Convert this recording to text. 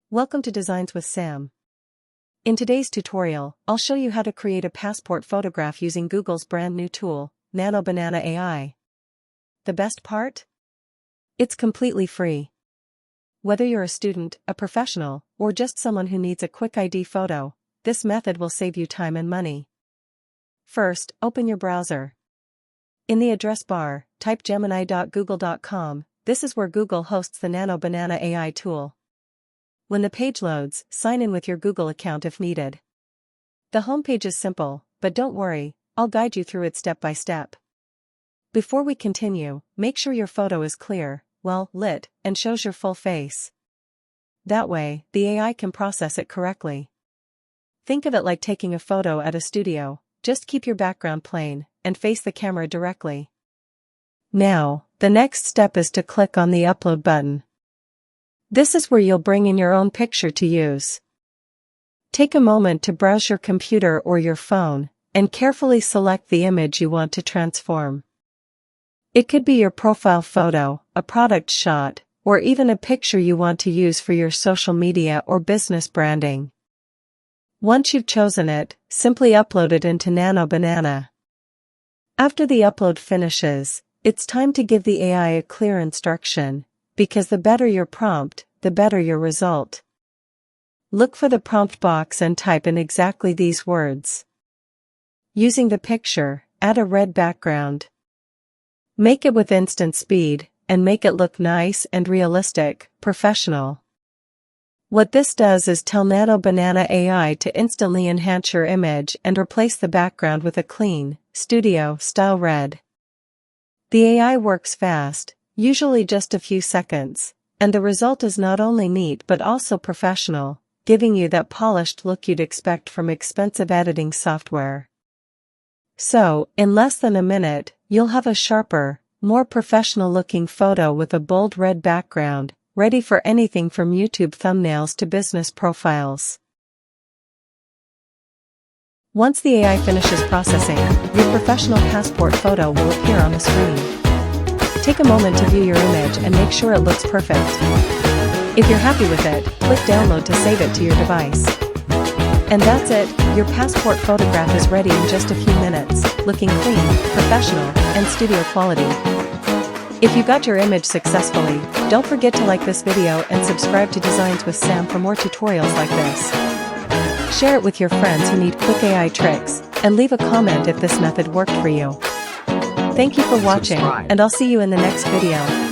Welcome to Designs with Sam. In today's tutorial, I'll show you how to create a passport photograph using Google's brand new tool, Nano Banana AI. The best part? It's completely free. Whether you're a student, a professional, or just someone who needs a quick ID photo, this method will save you time and money. First, open your browser. In the address bar, type gemini.google.com. This is where Google hosts the Nano Banana AI tool. When the page loads, sign in with your Google account if needed. The homepage is simple, but don't worry, I'll guide you through it step by step. Before we continue, make sure your photo is clear, well lit, and shows your full face. That way, the AI can process it correctly. Think of it like taking a photo at a studio. Just keep your background plain, and face the camera directly. Now, the next step is to click on the Upload button. This is where you'll bring in your own picture to use. Take a moment to browse your computer or your phone, and carefully select the image you want to transform. It could be your profile photo, a product shot, or even a picture you want to use for your social media or business branding. Once you've chosen it, simply upload it into Nano Banana. After the upload finishes, it's time to give the AI a clear instruction, because the better your prompt, the better your result. Look for the prompt box and type in exactly these words. Using the picture, add a red background. Make it with instant speed, and make it look nice and realistic, professional. What this does is tell Nano Banana AI to instantly enhance your image and replace the background with a clean, studio-style red. The AI works fast, usually just a few seconds, and the result is not only neat but also professional, giving you that polished look you'd expect from expensive editing software. So, in less than a minute, you'll have a sharper, more professional-looking photo with a bold red background, ready for anything from YouTube thumbnails to business profiles. Once the AI finishes processing, your professional passport photo will appear on the screen. Take a moment to view your image and make sure it looks perfect. If you're happy with it, click download to save it to your device. And that's it, your passport photograph is ready in just a few minutes, looking clean, professional, and studio quality. If you got your image successfully, don't forget to like this video and subscribe to Designs with Sam for more tutorials like this. Share it with your friends who need quick AI tricks, and leave a comment if this method worked for you. Thank you for watching, and I'll see you in the next video.